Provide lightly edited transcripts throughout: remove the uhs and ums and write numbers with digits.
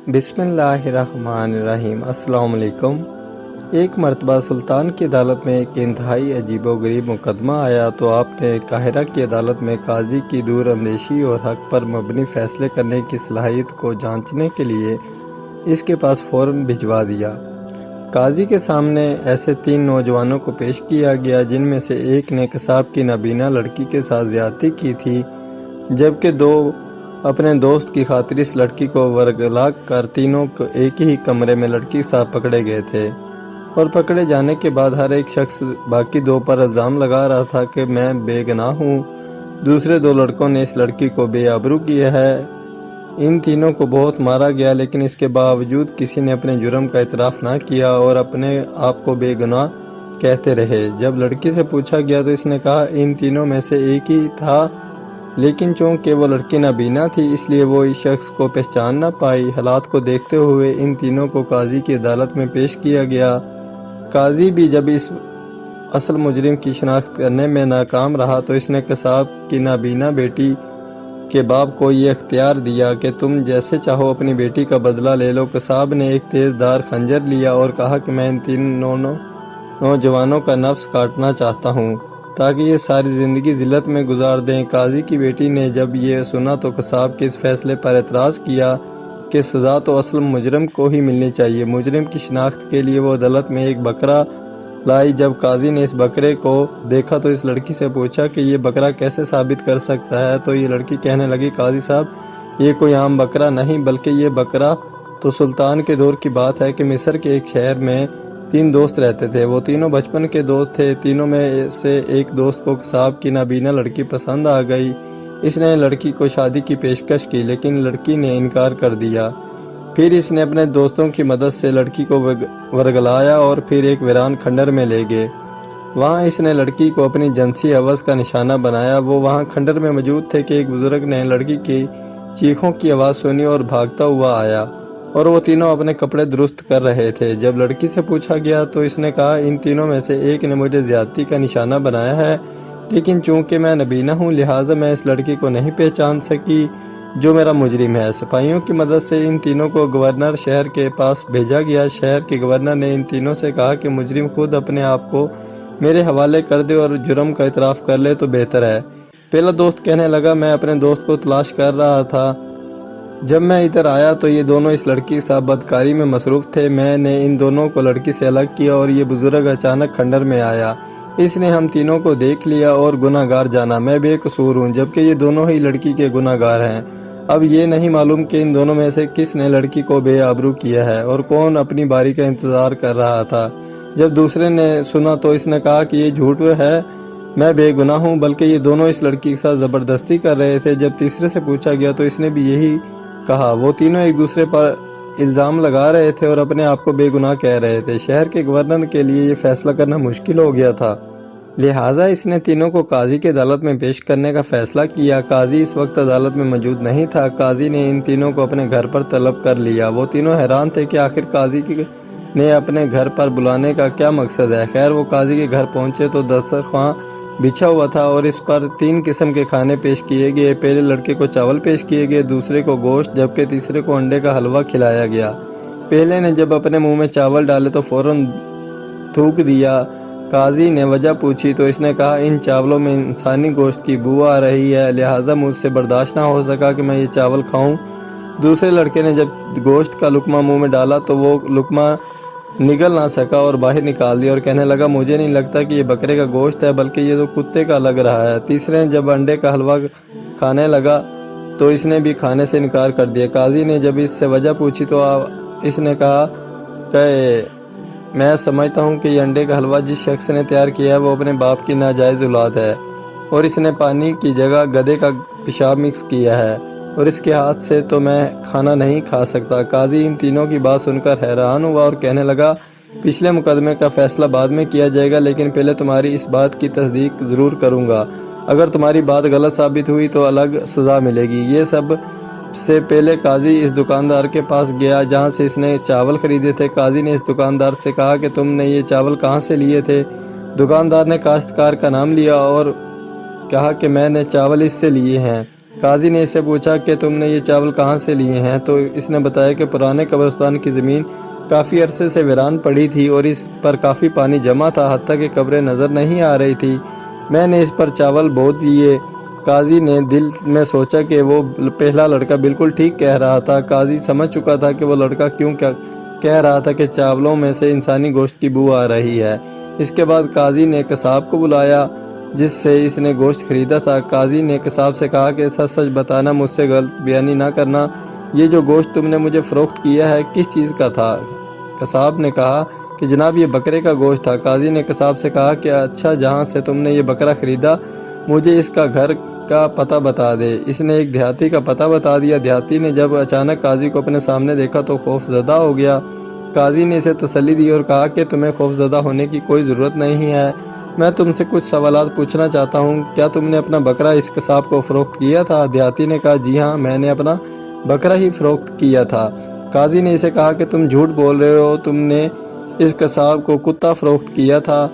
بسم اللہ الرحمن الرحیم۔ السلام علیکم۔ ایک مرتبہ سلطان کی عدالت میں ایک انتہائی عجیب و غریب مقدمہ آیا تو آپ نے قاہرہ کی عدالت میں قاضی کی دور اندیشی اور حق پر مبنی فیصلے کرنے کی صلاحیت کو جانچنے کے لیے اس کے پاس فوراً بھجوا دیا۔ قاضی کے سامنے ایسے 3 نوجوانوں کو پیش کیا گیا جن میں سے ایک نے قصاب کی نابینا لڑکی کے ساتھ زیادتی کی تھی، جبکہ 2 اپنے دوست کی خاطر اس لڑکی کو ورگلا کر تینوں کو ایک ہی کمرے میں لڑکی کے ساتھ پکڑے گئے تھے، اور پکڑے جانے کے بعد ہر ایک شخص باقی 2 پر الزام لگا رہا تھا کہ میں بے گناہ ہوں۔ دوسرے 2 لڑکوں نے اس لڑکی کو بے آبرو کیا ہے۔ ان تینوں کو بہت مارا گیا، لیکن اس کے باوجود کسی نے اپنے جرم کا اعتراف نہ کیا اور اپنے آپ کو بے گناہ کہتے رہے۔ جب لڑکی سے پوچھا گیا تو اس نے کہا ان تینوں میں سے ایک ہی تھا، لیکن چونکہ وہ لڑکی نابینا تھی اس لیے وہ اس شخص کو پہچان نہ پائی۔ حالات کو دیکھتے ہوئے ان تینوں کو قاضی کی عدالت میں پیش کیا گیا۔ قاضی بھی جب اس اصل مجرم کی شناخت کرنے میں ناکام رہا تو اس نے قصاب کی نابینا بیٹی کے باپ کو یہ اختیار دیا کہ تم جیسے چاہو اپنی بیٹی کا بدلہ لے لو۔ قصاب نے ایک تیز دھار خنجر لیا اور کہا کہ میں ان 3 نوجوانوں کا نفس کاٹنا چاہتا ہوں تاکہ یہ ساری زندگی ذلت میں گزار دیں۔ قاضی کی بیٹی نے جب یہ سنا تو قصاب کے اس فیصلے پر اعتراض کیا کہ سزا تو اصل مجرم کو ہی ملنی چاہیے۔ مجرم کی شناخت کے لیے وہ عدالت میں ایک بکرا لائی۔ جب قاضی نے اس بکرے کو دیکھا تو اس لڑکی سے پوچھا کہ یہ بکرا کیسے ثابت کر سکتا ہے، تو یہ لڑکی کہنے لگی قاضی صاحب یہ کوئی عام بکرا نہیں بلکہ یہ بکرا تو سلطان کے دور کی بات ہے کہ مصر کے ایک شہر میں 3 دوست رہتے تھے۔ وہ تینوں بچپن کے دوست تھے۔ تینوں میں سے ایک دوست کو قصاب کی نابینا لڑکی پسند آ گئی۔ اس نے لڑکی کو شادی کی پیشکش کی لیکن لڑکی نے انکار کر دیا۔ پھر اس نے اپنے دوستوں کی مدد سے لڑکی کو ورگلایا اور پھر ایک ویران کھنڈر میں لے گئے۔ وہاں اس نے لڑکی کو اپنی جنسی ہوس کا نشانہ بنایا۔ وہ وہاں کھنڈر میں موجود تھے کہ ایک بزرگ نے لڑکی کی چیخوں کی آواز سنی اور بھاگتا ہوا آیا، اور وہ تینوں اپنے کپڑے درست کر رہے تھے۔ جب لڑکی سے پوچھا گیا تو اس نے کہا ان تینوں میں سے ایک نے مجھے زیادتی کا نشانہ بنایا ہے، لیکن چونکہ میں نابینا ہوں لہٰذا میں اس لڑکی کو نہیں پہچان سکی جو میرا مجرم ہے۔ سپاہیوں کی مدد سے ان تینوں کو گورنر شہر کے پاس بھیجا گیا۔ شہر کے گورنر نے ان تینوں سے کہا کہ مجرم خود اپنے آپ کو میرے حوالے کر دے اور جرم کا اعتراف کر لے تو بہتر ہے۔ پہلا دوست کہنے لگا میں اپنے دوست کو تلاش کر رہا تھا، جب میں ادھر آیا تو یہ دونوں اس لڑکی کے ساتھ بدکاری میں مصروف تھے۔ میں نے ان دونوں کو لڑکی سے الگ کیا اور یہ بزرگ اچانک کھنڈر میں آیا۔ اس نے ہم تینوں کو دیکھ لیا اور گناہ گار جانا۔ میں بے قصور ہوں جبکہ یہ دونوں ہی لڑکی کے گناہ گار ہیں۔ اب یہ نہیں معلوم کہ ان دونوں میں سے کس نے لڑکی کو بے آبرو کیا ہے اور کون اپنی باری کا انتظار کر رہا تھا۔ جب دوسرے نے سنا تو اس نے کہا کہ یہ جھوٹ ہے، میں بے گناہ ہوں بلکہ یہ دونوں اس لڑکی کے ساتھ زبردستی کر رہے تھے۔ جب تیسرے سے پوچھا گیا تو اس نے بھی یہی کہا۔ وہ تینوں ایک دوسرے پر الزام لگا رہے تھے اور اپنے آپ کو بے گناہ کہہ رہے تھے۔ شہر کے گورنر کے لیے یہ فیصلہ کرنا مشکل ہو گیا تھا، لہٰذا اس نے تینوں کو قاضی کی عدالت میں پیش کرنے کا فیصلہ کیا۔ قاضی اس وقت عدالت میں موجود نہیں تھا۔ قاضی نے ان تینوں کو اپنے گھر پر طلب کر لیا۔ وہ تینوں حیران تھے کہ آخر قاضی نے اپنے گھر پر بلانے کا کیا مقصد ہے۔ خیر وہ قاضی کے گھر پہنچے تو دسترخواں بچھا ہوا تھا اور اس پر 3 قسم کے کھانے پیش کیے گئے۔ پہلے لڑکے کو چاول پیش کیے گئے، دوسرے کو گوشت جبکہ تیسرے کو انڈے کا حلوہ کھلایا گیا۔ پہلے نے جب اپنے منہ میں چاول ڈالے تو فوراً تھوک دیا۔ قاضی نے وجہ پوچھی تو اس نے کہا ان چاولوں میں انسانی گوشت کی بو آ رہی ہے لہٰذا مجھ سے برداشت نہ ہو سکا کہ میں یہ چاول کھاؤں۔ دوسرے لڑکے نے جب گوشت کا لقمہ منہ میں ڈالا تو وہ لقمہ نگل نہ سکا اور باہر نکال دیا اور کہنے لگا مجھے نہیں لگتا کہ یہ بکرے کا گوشت ہے بلکہ یہ تو کتے کا لگ رہا ہے۔ تیسرے نے جب انڈے کا حلوہ کھانے لگا تو اس نے بھی کھانے سے انکار کر دیا۔ قاضی نے جب اس سے وجہ پوچھی تو اس نے کہا کہ میں سمجھتا ہوں کہ یہ انڈے کا حلوہ جس شخص نے تیار کیا ہے وہ اپنے باپ کی ناجائز اولاد ہے اور اس نے پانی کی جگہ گدھے کا پیشاب مکس کیا ہے اور اس کے ہاتھ سے تو میں کھانا نہیں کھا سکتا۔ قاضی ان تینوں کی بات سن کر حیران ہوا اور کہنے لگا پچھلے مقدمے کا فیصلہ بعد میں کیا جائے گا لیکن پہلے تمہاری اس بات کی تصدیق ضرور کروں گا۔ اگر تمہاری بات غلط ثابت ہوئی تو الگ سزا ملے گی۔ یہ سب سے پہلے قاضی اس دکاندار کے پاس گیا جہاں سے اس نے چاول خریدے تھے۔ قاضی نے اس دکاندار سے کہا کہ تم نے یہ چاول کہاں سے لیے تھے؟ دکاندار نے کاشتکار کا نام لیا اور کہا کہ میں نے چاول اس سے لیے ہیں۔ قاضی نے اس سے پوچھا کہ تم نے یہ چاول کہاں سے لیے ہیں؟ تو اس نے بتایا کہ پرانے قبرستان کی زمین کافی عرصے سے ویران پڑی تھی اور اس پر کافی پانی جمع تھا، حتیٰ کہ قبریں نظر نہیں آ رہی تھی۔ میں نے اس پر چاول بو دیے۔ قاضی نے دل میں سوچا کہ وہ پہلا لڑکا بالکل ٹھیک کہہ رہا تھا۔ قاضی سمجھ چکا تھا کہ وہ لڑکا کیوں کہہ رہا تھا کہ چاولوں میں سے انسانی گوشت کی بو آ رہی ہے۔ اس کے بعد قاضی نے قصاب کو بلایا جس سے اس نے گوشت خریدا تھا۔ قاضی نے قصاب سے کہا کہ سچ سچ بتانا، مجھ سے غلط بیانی نہ کرنا، یہ جو گوشت تم نے مجھے فروخت کیا ہے کس چیز کا تھا؟ قصاب نے کہا کہ جناب یہ بکرے کا گوشت تھا۔ قاضی نے قصاب سے کہا کہ اچھا، جہاں سے تم نے یہ بکرا خریدا مجھے اس کا گھر کا پتہ بتا دے۔ اس نے ایک دیہاتی کا پتہ بتا دیا۔ دیہاتی نے جب اچانک قاضی کو اپنے سامنے دیکھا تو خوف زدہ ہو گیا۔ قاضی نے اسے تسلی دی اور کہا کہ تمہیں خوف زدہ ہونے کی کوئی ضرورت نہیں ہے، میں تم سے کچھ سوالات پوچھنا چاہتا ہوں۔ کیا تم نے اپنا بکرا اس قصاب کو فروخت کیا تھا؟ دیہاتی نے کہا جی ہاں، میں نے اپنا بکرا ہی فروخت کیا تھا۔ قاضی نے اسے کہا کہ تم جھوٹ بول رہے ہو، تم نے اس قصاب کو کتا فروخت کیا تھا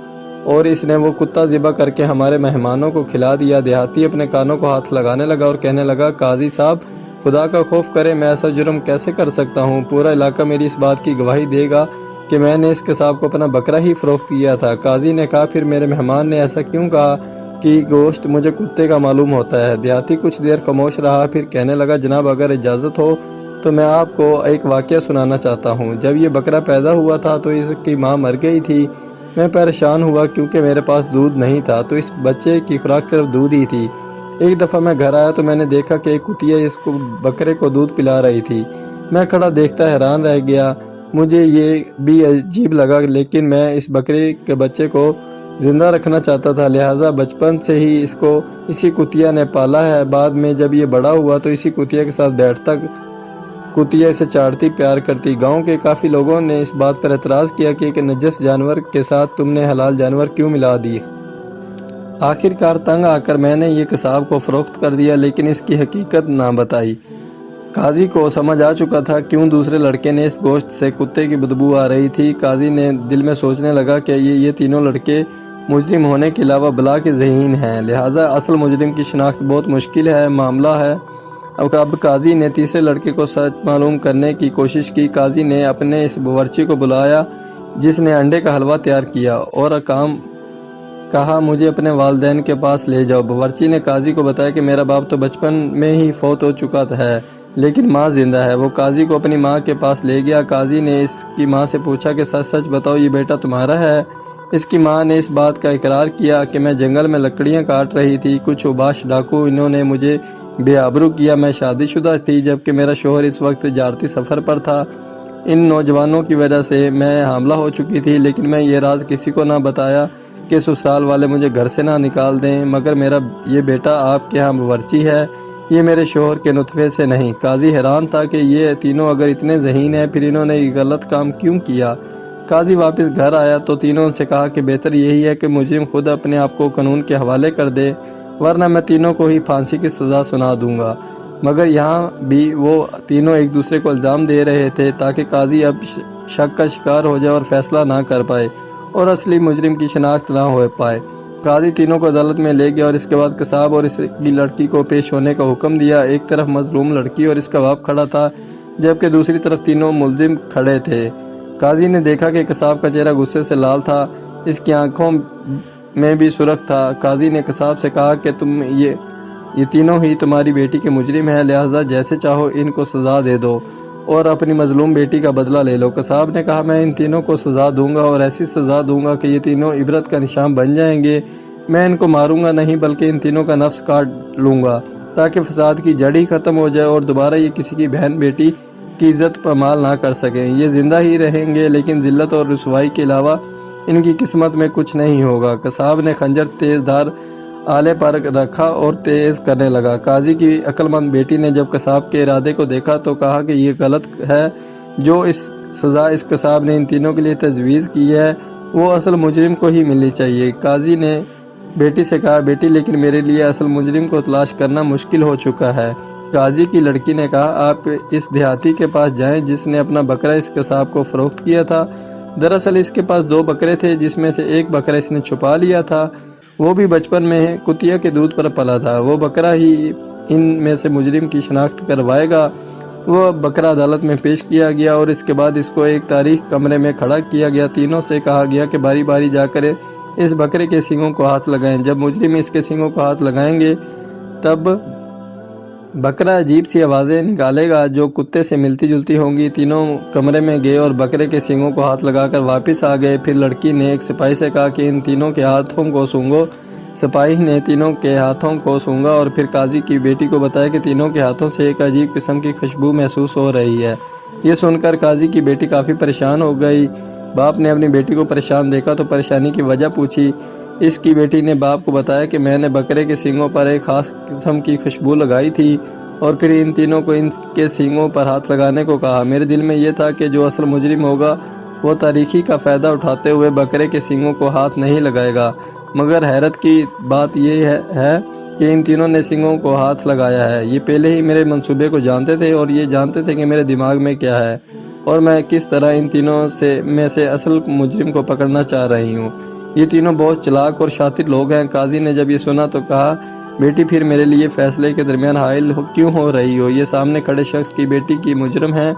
اور اس نے وہ کتا ذبح کر کے ہمارے مہمانوں کو کھلا دیا۔ دیہاتی اپنے کانوں کو ہاتھ لگانے لگا اور کہنے لگا قاضی صاحب خدا کا خوف کرے، میں ایسا جرم کیسے کر سکتا ہوں؟ پورا علاقہ میری اس بات کی گواہی دے گا کہ میں نے اس قصاب کو اپنا بکرا ہی فروخت کیا تھا۔ قاضی نے کہا پھر میرے مہمان نے ایسا کیوں کہا کہ گوشت مجھے کتے کا معلوم ہوتا ہے؟ دیہاتی کچھ دیر خاموش رہا، پھر کہنے لگا جناب اگر اجازت ہو تو میں آپ کو ایک واقعہ سنانا چاہتا ہوں۔ جب یہ بکرا پیدا ہوا تھا تو اس کی ماں مر گئی تھی۔ میں پریشان ہوا کیونکہ میرے پاس دودھ نہیں تھا، تو اس بچے کی خوراک صرف دودھ ہی تھی۔ ایک دفعہ میں گھر آیا تو میں نے دیکھا کہ ایک کتیا اس بکرے کو دودھ پلا رہی تھی۔ میں کھڑا دیکھتا حیران رہ گیا، مجھے یہ بھی عجیب لگا، لیکن میں اس بکرے کے بچے کو زندہ رکھنا چاہتا تھا، لہٰذا بچپن سے ہی اس کو اسی کتیا نے پالا ہے۔ بعد میں جب یہ بڑا ہوا تو اسی کتیا کے ساتھ بیٹھتا، کتیا اسے چاٹتی، پیار کرتی۔ گاؤں کے کافی لوگوں نے اس بات پر اعتراض کیا کہ ایک نجس جانور کے ساتھ تم نے حلال جانور کیوں ملا دی؟ آخر کار تنگ آ کر میں نے یہ قصاب کو فروخت کر دیا، لیکن اس کی حقیقت نہ بتائی۔ قاضی کو سمجھ آ چکا تھا کیوں دوسرے لڑکے نے اس گوشت سے کتے کی بدبو آ رہی تھی۔ قاضی نے دل میں سوچنے لگا کہ یہ تینوں لڑکے مجرم ہونے کے علاوہ بلا کے ذہین ہیں، لہٰذا اصل مجرم کی شناخت بہت مشکل معاملہ ہے۔ اب قاضی نے تیسرے لڑکے کو سچ معلوم کرنے کی کوشش کی۔ قاضی نے اپنے اس باورچی کو بلایا جس نے انڈے کا حلوہ تیار کیا اور کہا مجھے اپنے والدین کے پاس لے جاؤ۔ باورچی نے قاضی کو بتایا کہ میرا باپ تو بچپن میں ہی فوت ہو چکا ہے، لیکن ماں زندہ ہے۔ وہ قاضی کو اپنی ماں کے پاس لے گیا۔ قاضی نے اس کی ماں سے پوچھا کہ سچ سچ بتاؤ یہ بیٹا تمہارا ہے؟ اس کی ماں نے اس بات کا اقرار کیا کہ میں جنگل میں لکڑیاں کاٹ رہی تھی، کچھ اوباش ڈاکو انہوں نے مجھے بے آبرو کیا۔ میں شادی شدہ تھی جبکہ میرا شوہر اس وقت تجارتی سفر پر تھا۔ ان نوجوانوں کی وجہ سے میں حاملہ ہو چکی تھی، لیکن میں یہ راز کسی کو نہ بتایا کہ سسرال والے مجھے گھر سے نہ نکال دیں، مگر میرا یہ بیٹا آپ کے ہاں باورچی ہے، یہ میرے شوہر کے نطفے سے نہیں۔ قاضی حیران تھا کہ یہ تینوں اگر اتنے ذہین ہیں پھر انہوں نے یہ غلط کام کیوں کیا۔ قاضی واپس گھر آیا تو تینوں سے کہا کہ بہتر یہی ہے کہ مجرم خود اپنے آپ کو قانون کے حوالے کر دے، ورنہ میں تینوں کو ہی پھانسی کی سزا سنا دوں گا۔ مگر یہاں بھی وہ تینوں ایک دوسرے کو الزام دے رہے تھے تاکہ قاضی اب شک کا شکار ہو جائے اور فیصلہ نہ کر پائے اور اصلی مجرم کی شناخت نہ ہو پائے۔ قاضی تینوں کو عدالت میں لے گیا اور اس کے بعد قصاب اور اس کی لڑکی کو پیش ہونے کا حکم دیا۔ ایک طرف مظلوم لڑکی اور اس کا باپ کھڑا تھا جبکہ دوسری طرف تینوں ملزم کھڑے تھے۔ قاضی نے دیکھا کہ قصاب کا چہرہ غصے سے لال تھا، اس کی آنکھوں میں بھی سرخ تھا۔ قاضی نے قصاب سے کہا کہ تم یہ تینوں ہی تمہاری بیٹی کے مجرم ہیں، لہٰذا جیسے چاہو ان کو سزا دے دو اور اپنی مظلوم بیٹی کا بدلہ لے لو۔ قصاب نے کہا میں ان تینوں کو سزا دوں گا اور ایسی سزا دوں گا کہ یہ تینوں عبرت کا نشان بن جائیں گے۔ میں ان کو ماروں گا نہیں بلکہ ان تینوں کا نفس کاٹ لوں گا تاکہ فساد کی جڑ ہی ختم ہو جائے اور دوبارہ یہ کسی کی بہن بیٹی کی عزت پامال نہ کر سکیں۔ یہ زندہ ہی رہیں گے لیکن ذلت اور رسوائی کے علاوہ ان کی قسمت میں کچھ نہیں ہوگا۔ قصاب نے خنجر تیز دھار آلے پر رکھا اور تیز کرنے لگا۔ قاضی کی عقل مند بیٹی نے جب قصاب کے ارادے کو دیکھا تو کہا کہ یہ غلط ہے، جو سزا اس قصاب نے ان تینوں کے لیے تجویز کی ہے وہ اصل مجرم کو ہی ملنی چاہیے۔ قاضی نے بیٹی سے کہا بیٹی لیکن میرے لیے اصل مجرم کو تلاش کرنا مشکل ہو چکا ہے۔ قاضی کی لڑکی نے کہا آپ اس دیہاتی کے پاس جائیں جس نے اپنا بکرا اس قصاب کو فروخت کیا تھا۔ دراصل اس کے پاس 2 بکرے تھے جس میں سے ایک بکرا اس نے چھپا لیا تھا، وہ بھی بچپن میں کتیا کے دودھ پر پلا تھا۔ وہ بکرا ہی ان میں سے مجرم کی شناخت کروائے گا۔ وہ بکرا عدالت میں پیش کیا گیا اور اس کے بعد اس کو ایک تاریخ کمرے میں کھڑا کیا گیا۔ تینوں سے کہا گیا کہ باری باری جا کر اس بکرے کے سینگوں کو ہاتھ لگائیں۔ جب مجرم اس کے سینگوں کو ہاتھ لگائیں گے تب بکرا عجیب سی آوازیں نکالے گا جو کتے سے ملتی جلتی ہوں گی۔ تینوں کمرے میں گئے اور بکرے کے سینگوں کو ہاتھ لگا کر واپس آ گئے۔ پھر لڑکی نے ایک سپاہی سے کہا کہ ان تینوں کے ہاتھوں کو سونگو۔ سپاہی نے تینوں کے ہاتھوں کو سونگا اور پھر قاضی کی بیٹی کو بتایا کہ تینوں کے ہاتھوں سے ایک عجیب قسم کی خوشبو محسوس ہو رہی ہے۔ یہ سن کر قاضی کی بیٹی کافی پریشان ہو گئی۔ باپ نے اپنی بیٹی کو پریشان دیکھا تو پریشانی کی وجہ پوچھی۔ اس کی بیٹی نے باپ کو بتایا کہ میں نے بکرے کے سینگوں پر ایک خاص قسم کی خوشبو لگائی تھی اور پھر ان تینوں کو ان کے سینگوں پر ہاتھ لگانے کو کہا۔ میرے دل میں یہ تھا کہ جو اصل مجرم ہوگا وہ تاریکی کا فائدہ اٹھاتے ہوئے بکرے کے سینگوں کو ہاتھ نہیں لگائے گا، مگر حیرت کی بات یہ ہے کہ ان تینوں نے سینگوں کو ہاتھ لگایا ہے۔ یہ پہلے ہی میرے منصوبے کو جانتے تھے اور یہ جانتے تھے کہ میرے دماغ میں کیا ہے اور میں کس طرح ان تینوں میں سے اصل مجرم کو پکڑنا چاہ رہی ہوں۔ یہ تینوں بہت چلاک اور شاطر لوگ ہیں۔ قاضی نے جب یہ سنا تو کہا، بیٹی پھر میرے لیے فیصلے کے درمیان حائل کیوں ہو رہی ہو؟ یہ سامنے کھڑے شخص کی بیٹی کی مجرم ہے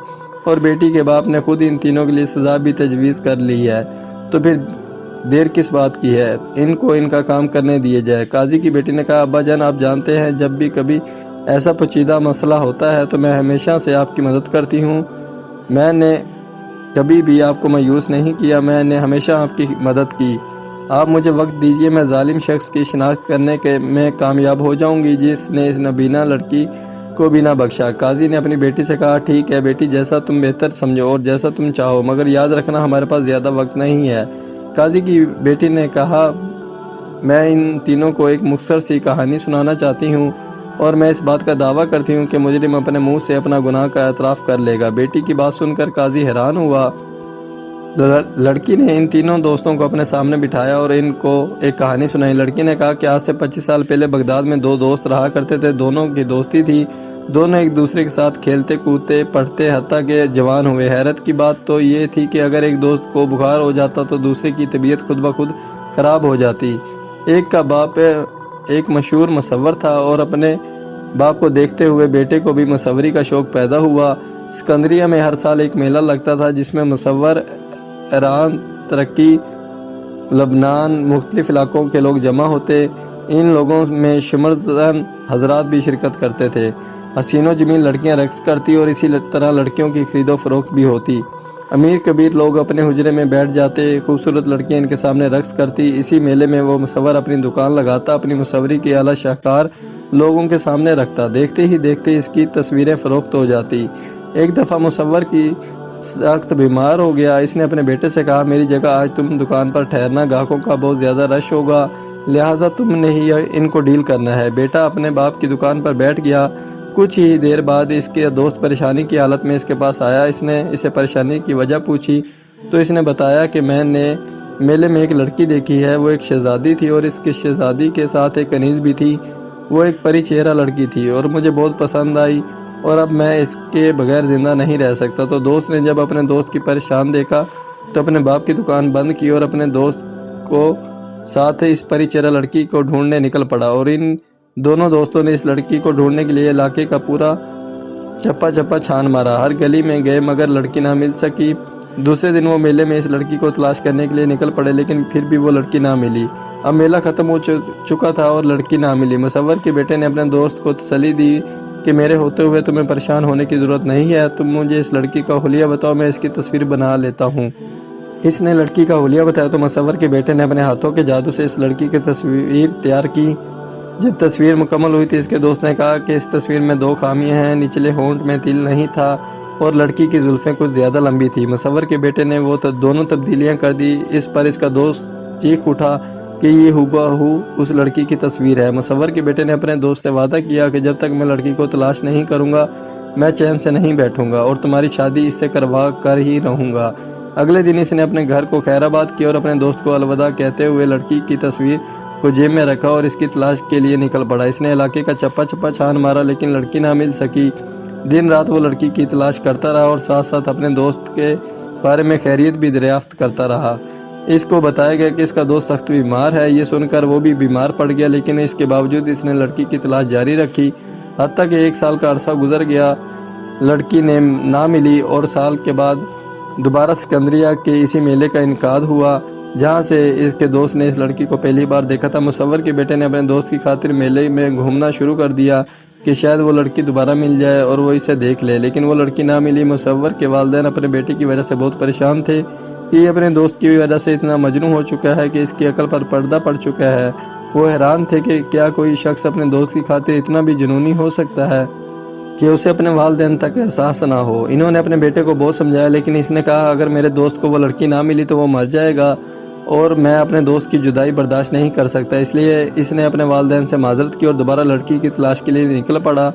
اور بیٹی کے باپ نے خود ان تینوں کے لیے سزا بھی تجویز کر لی ہے، تو پھر دیر کس بات کی ہے؟ ان کو ان کا کام کرنے دیے جائے۔ قاضی کی بیٹی نے کہا، ابا جان آپ جانتے ہیں جب بھی کبھی ایسا پیچیدہ مسئلہ ہوتا ہے تو میں ہمیشہ سے آپ کی مدد کرتی ہوں۔ میں نے کبھی بھی آپ کو مایوس نہیں کیا، میں نے ہمیشہ آپ کی مدد کی۔ آپ مجھے وقت دیجیے، میں ظالم شخص کی شناخت کرنے میں کامیاب ہو جاؤں گی جس نے اس نابینا لڑکی کو بھی نہ بخشا۔ قاضی نے اپنی بیٹی سے کہا، ٹھیک ہے بیٹی، جیسا تم بہتر سمجھو اور جیسا تم چاہو، مگر یاد رکھنا ہمارے پاس زیادہ وقت نہیں ہے۔ قاضی کی بیٹی نے کہا، میں ان تینوں کو ایک مختصر سی کہانی سنانا چاہتی ہوں اور میں اس بات کا دعویٰ کرتی ہوں کہ مجرم اپنے منہ سے اپنا گناہ کا اعتراف کر لے گا۔ بیٹی کی بات سن کر قاضی حیران ہوا۔ لڑکی نے ان تینوں دوستوں کو اپنے سامنے بٹھایا اور ان کو ایک کہانی سنائی۔ لڑکی نے کہا کہ آج سے 25 سال پہلے بغداد میں دو دوست رہا کرتے تھے۔ دونوں کی دوستی تھی، دونوں ایک دوسرے کے ساتھ کھیلتے کودتے پڑھتے حتیٰ کہ جوان ہوئے۔ حیرت کی بات تو یہ تھی کہ اگر ایک دوست کو بخار ہو جاتا تو دوسرے کی طبیعت خود بخود خراب ہو جاتی۔ ایک کا باپ ایک مشہور مصور تھا اور اپنے باپ کو دیکھتے ہوئے بیٹے کو بھی مصوری کا شوق پیدا ہوا۔ اسکندریہ میں ہر سال ایک میلہ لگتا تھا جس میں مصور، ایران، ترکی، لبنان، مختلف علاقوں کے لوگ جمع ہوتے۔ ان لوگوں میں شمرزن حضرات بھی شرکت کرتے تھے۔ حسین و جمیل لڑکیاں رقص کرتی اور اسی طرح لڑکیوں کی خرید و فروخت بھی ہوتی۔ امیر کبیر لوگ اپنے حجرے میں بیٹھ جاتے، خوبصورت لڑکیاں ان کے سامنے رقص کرتی۔ اسی میلے میں وہ مصور اپنی دکان لگاتا، اپنی مصوری کی اعلیٰ شاہکار لوگوں کے سامنے رکھتا۔ دیکھتے ہی دیکھتے اس کی تصویریں فروخت ہو جاتی۔ ایک دفعہ مصور کی سخت بیمار ہو گیا۔ اس نے اپنے بیٹے سے کہا، میری جگہ آج تم دکان پر ٹھہرنا، گاہکوں کا بہت زیادہ رش ہوگا، لہٰذا تم نے ہی ان کو ڈیل کرنا ہے۔ بیٹا اپنے باپ کی دکان پر بیٹھ گیا۔ کچھ ہی دیر بعد اس کے دوست پریشانی کی حالت میں اس کے پاس آیا۔ اس نے اسے پریشانی کی وجہ پوچھی تو اس نے بتایا کہ میں نے میلے میں ایک لڑکی دیکھی ہے، وہ ایک شہزادی تھی اور اس کی شہزادی کے ساتھ ایک کنیز بھی تھی۔ وہ ایک پری چہرہ لڑکی تھی اور مجھے بہت پسند آئی اور اب میں اس کے بغیر زندہ نہیں رہ سکتا۔ تو دوست نے جب اپنے دوست کی پریشان دیکھا تو اپنے باپ کی دکان بند کی اور اپنے دوست کو ساتھ اس پری چہرہ لڑکی کو ڈھونڈنے نکل پڑا۔ اور ان دونوں دوستوں نے اس لڑکی کو ڈھونڈنے کے لیے علاقے کا پورا چپا چپا چھان مارا، ہر گلی میں گئے مگر لڑکی نہ مل سکی۔ دوسرے دن وہ میلے میں اس لڑکی کو تلاش کرنے کے لیے نکل پڑے لیکن پھر بھی وہ لڑکی نہ ملی۔ اب میلہ ختم ہو چکا تھا اور لڑکی نہ ملی۔ مصور کے بیٹے نے اپنے دوست کو تسلی دی کہ میرے ہوتے ہوئے تمہیں پریشان ہونے کی ضرورت نہیں ہے، تم مجھے اس لڑکی کا حلیہ بتاؤ، میں اس کی تصویر بنا لیتا ہوں۔ اس نے لڑکی کا حلیہ بتایا تو مصور کے بیٹے نے اپنے ہاتھوں کے جادو سے اس لڑکی کی تصویر تیار کی۔ جب تصویر مکمل ہوئی تو اس کے دوست نے کہا کہ اس تصویر میں دو خامیاں ہیں، نچلے ہونٹ میں تل نہیں تھا اور لڑکی کی زلفیں کچھ زیادہ لمبی تھی۔ مصور کے بیٹے نے وہ دونوں تبدیلیاں کر دی۔ اس پر اس کا دوست چیخ اٹھا کہ یہ ہو اس لڑکی کی تصویر ہے۔ مصور کے بیٹے نے اپنے دوست سے وعدہ کیا کہ جب تک میں لڑکی کو تلاش نہیں کروں گا میں چین سے نہیں بیٹھوں گا اور تمہاری شادی اس سے کروا کر ہی رہوں گا۔ اگلے دن اس نے اپنے گھر کو خیرآباد کیا اور اپنے دوست کو الوداع کہتے ہوئے لڑکی کی تصویر کو جیب میں رکھا اور اس کی تلاش کے لیے نکل پڑا۔ اس نے علاقے کا چپا چپا چھان مارا لیکن لڑکی نہ مل سکی۔ دن رات وہ لڑکی کی تلاش کرتا رہا اور ساتھ ساتھ اپنے دوست کے بارے میں خیریت بھی دریافت کرتا رہا۔ اس کو بتایا گیا کہ اس کا دوست سخت بیمار ہے۔ یہ سن کر وہ بھی بیمار پڑ گیا لیکن اس کے باوجود اس نے لڑکی کی تلاش جاری رکھی۔ حتیٰ کہ 1 سال کا عرصہ گزر گیا، لڑکی نہ ملی اور سال کے بعد دوبارہ سکندریہ کے اسی میلے کا انعقاد ہوا جہاں سے اس کے دوست نے اس لڑکی کو پہلی بار دیکھا تھا۔ مصور کے بیٹے نے اپنے دوست کی خاطر میلے میں گھومنا شروع کر دیا کہ شاید وہ لڑکی دوبارہ مل جائے اور وہ اسے دیکھ لے، لیکن وہ لڑکی نہ ملی۔ مصور کے والدین اپنے بیٹے کی وجہ سے بہت پریشان تھے کہ یہ اپنے دوست کی وجہ سے اتنا مجنون ہو چکا ہے کہ اس کی عقل پر پردہ پڑ چکا ہے۔ وہ حیران تھے کہ کیا کوئی شخص اپنے دوست کی خاطر اتنا بھی جنونی ہو سکتا ہے کہ اسے اپنے والدین تک احساس نہ ہو۔ انہوں نے اپنے بیٹے کو بہت سمجھایا، لیکن اس نے کہا اگر میرے دوست کو وہ لڑکی نہ ملی تو وہ مر جائے گا اور میں اپنے دوست کی جدائی برداشت نہیں کر سکتا۔ اس لیے اس نے اپنے والدین سے معذرت کی اور دوبارہ لڑکی کی تلاش کے لیے نکل پڑا۔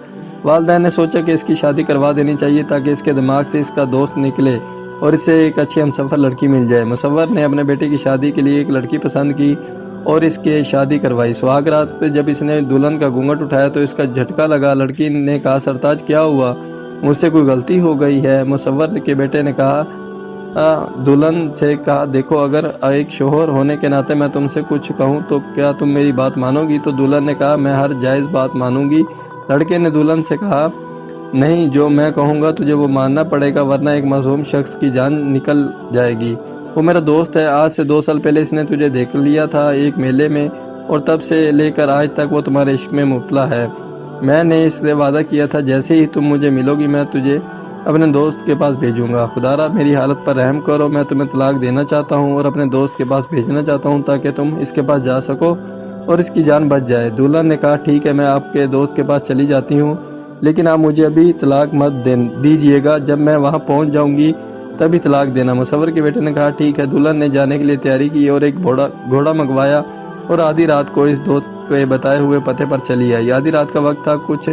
والدین نے سوچا کہ اس کی شادی کروا دینی چاہیے تاکہ اس کے دماغ سے اس کا دوست نکلے اور اسے ایک اچھی ہمسفر لڑکی مل جائے۔ مصور نے اپنے بیٹے کی شادی کے لیے ایک لڑکی پسند کی اور اس کے شادی کروائی۔ سہاگ رات پہ جب اس نے دلہن کا گھونگھٹ اٹھایا تو اس کا جھٹکا لگا۔ لڑکی نے کہا سرتاج کیا ہوا؟ مجھ سے کوئی غلطی ہو گئی ہے؟ مصور کے بیٹے نے کہا دلہن سے کہا دیکھو اگر ایک شوہر ہونے کے ناطے میں تم سے کچھ کہوں تو کیا تم میری بات مانو گی؟ تو دلہن نے کہا میں ہر جائز بات مانوں گی۔ لڑکے نے دلہن سے کہا نہیں، جو میں کہوں گا تجھے وہ ماننا پڑے گا ورنہ ایک معصوم شخص کی جان نکل جائے گی۔ وہ میرا دوست ہے، آج سے 2 سال پہلے اس نے تجھے دیکھ لیا تھا ایک میلے میں اور تب سے لے کر آج تک وہ تمہارے عشق میں مبتلا ہے۔ میں نے اس سے وعدہ کیا تھا جیسے ہی تم مجھے ملو گی میں تجھے اپنے دوست کے پاس بھیجوں گا۔ خدا را میری حالت پر رحم کرو، میں تمہیں طلاق دینا چاہتا ہوں اور اپنے دوست کے پاس بھیجنا چاہتا ہوں تاکہ تم اس کے پاس جا سکو اور اس کی جان بچ جائے۔ دلہن نے کہا ٹھیک ہے، میں آپ کے دوست کے پاس چلی جاتی ہوں لیکن آپ مجھے ابھی طلاق مت دیجیے گا، جب میں وہاں پہنچ جاؤں گی تبھی طلاق دینا۔ مصور کے بیٹے نے کہا ٹھیک ہے۔ دلہن نے جانے کے لیے تیاری کی اور ایک گھوڑا منگوایا اور آدھی رات کو اس دوست کے بتائے ہوئے پتے پر چلی آئی۔ آدھی رات کا وقت تھا، کچھ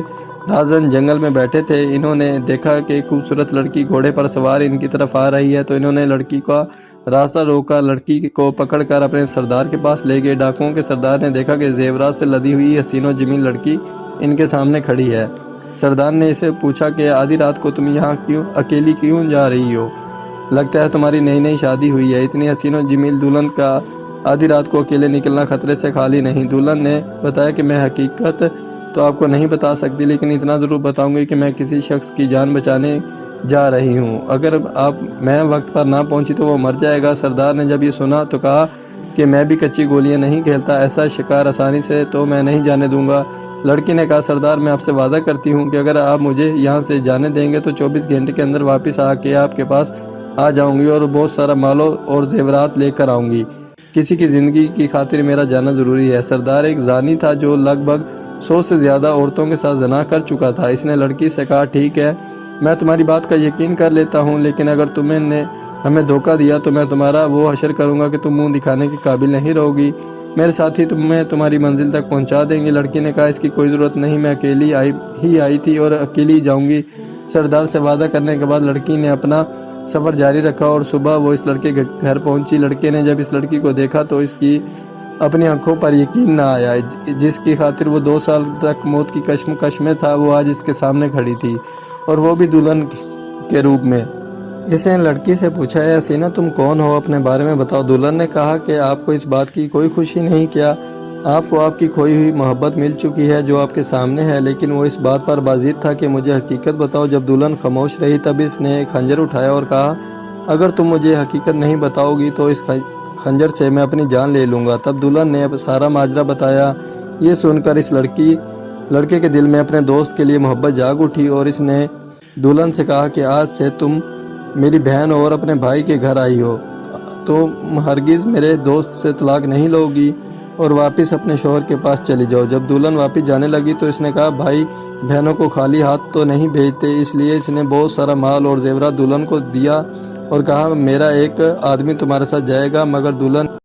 راہزن جنگل میں بیٹھے تھے۔ انہوں نے دیکھا کہ ایک خوبصورت لڑکی گھوڑے پر سوار ان کی طرف آ رہی ہے تو انہوں نے لڑکی کا راستہ روکا، لڑکی کو پکڑ کر اپنے سردار کے پاس لے گئے۔ ڈاکوؤں کے سردار نے دیکھا کہ زیورات سے لدی ہوئی حسین و جمیل لڑکی ان کے سامنے کھڑی ہے۔ سردار نے اسے پوچھا کہ آدھی رات کو تم یہاں اکیلی کیوں جا رہی ہو؟ لگتا ہے تمہاری نئی شادی ہوئی ہے۔ اتنی حسین و جمیل دلہن کا آدھی رات کو اکیلے نکلنا خطرے سے خالی نہیں۔ دلہن نے بتایا کہ میں حقیقت تو آپ کو نہیں بتا سکتی لیکن اتنا ضرور بتاؤں گی کہ میں کسی شخص کی جان بچانے جا رہی ہوں، اگر میں وقت پر نہ پہنچی تو وہ مر جائے گا۔ سردار نے جب یہ سنا تو کہا کہ میں بھی کچی گولیاں نہیں کھیلتا، ایسا شکار آسانی سے تو میں نہیں جانے دوں گا۔ لڑکی نے کہا سردار میں آپ سے وعدہ کرتی ہوں کہ اگر آپ مجھے یہاں سے جانے دیں گے تو 24 گھنٹے کے اندر واپس آ کے آپ کے پاس آ جاؤں گی اور بہت سارا مال اور زیورات لے کر آؤں گی۔ کسی کی زندگی کی خاطر میرا جانا ضروری ہے۔ سردار ایک زانی تھا جو لگ بھگ 100 سے زیادہ عورتوں کے ساتھ زنا کر چکا تھا۔ اس نے لڑکی سے کہا ٹھیک ہے، میں تمہاری بات کا یقین کر لیتا ہوں لیکن اگر تم نے ہمیں دھوکہ دیا تو میں تمہارا وہ حشر کروں گا کہ تم منہ دکھانے کے قابل نہیں رہو گی۔ میرے ساتھی تمہیں تمہاری منزل تک پہنچا دیں گے۔ لڑکی نے کہا اس کی کوئی ضرورت نہیں، میں اکیلی آئی تھی اور اکیلی جاؤں گی۔ سردار سے وعدہ کرنے کے بعد لڑکی نے اپنا سفر جاری رکھا اور صبح وہ اس لڑکے کے گھر پہنچی۔ لڑکے نے جب اس لڑکی کو دیکھا تو اس کی اپنی آنکھوں پر یقین نہ آیا، جس کی خاطر وہ 2 سال تک موت کی کشمکش میں تھا وہ آج اس کے سامنے کھڑی تھی اور وہ بھی دلہن کے روپ میں۔ اس نے لڑکی سے پوچھا اے حسینہ تم کون ہو، اپنے بارے میں بتاؤ۔ دلہن نے کہا کہ آپ کو اس بات کی کوئی خوشی نہیں، کیا آپ کو آپ کی کھوئی ہوئی محبت مل چکی ہے جو آپ کے سامنے ہے؟ لیکن وہ اس بات پر بازید تھا کہ مجھے حقیقت بتاؤ۔ جب دلہن خاموش رہی تب اس نے ایک خنجر اٹھایا اور کہا اگر تم مجھے حقیقت نہیں بتاؤ گی تو اس خنجر سے میں اپنی جان لے لوں گا۔ تب دلہن نے سارا ماجرا بتایا۔ یہ سن کر اس لڑکے کے دل میں اپنے دوست کے لیے محبت جاگ اٹھی اور اس نے دلہن سے کہا کہ آج سے تم میری بہن اور اپنے بھائی کے گھر آئی ہو تو ہرگز میرے دوست سے طلاق نہیں لو گی اور واپس اپنے شوہر کے پاس چلی جاؤ۔ جب دلہن واپس جانے لگی تو اس نے کہا بھائی بہنوں کو خالی ہاتھ تو نہیں بھیجتے، اس لیے اس نے بہت سارا مال اور زیورات دلہن کو دیا اور کہا میرا ایک آدمی تمہارے ساتھ جائے گا، مگر دلہن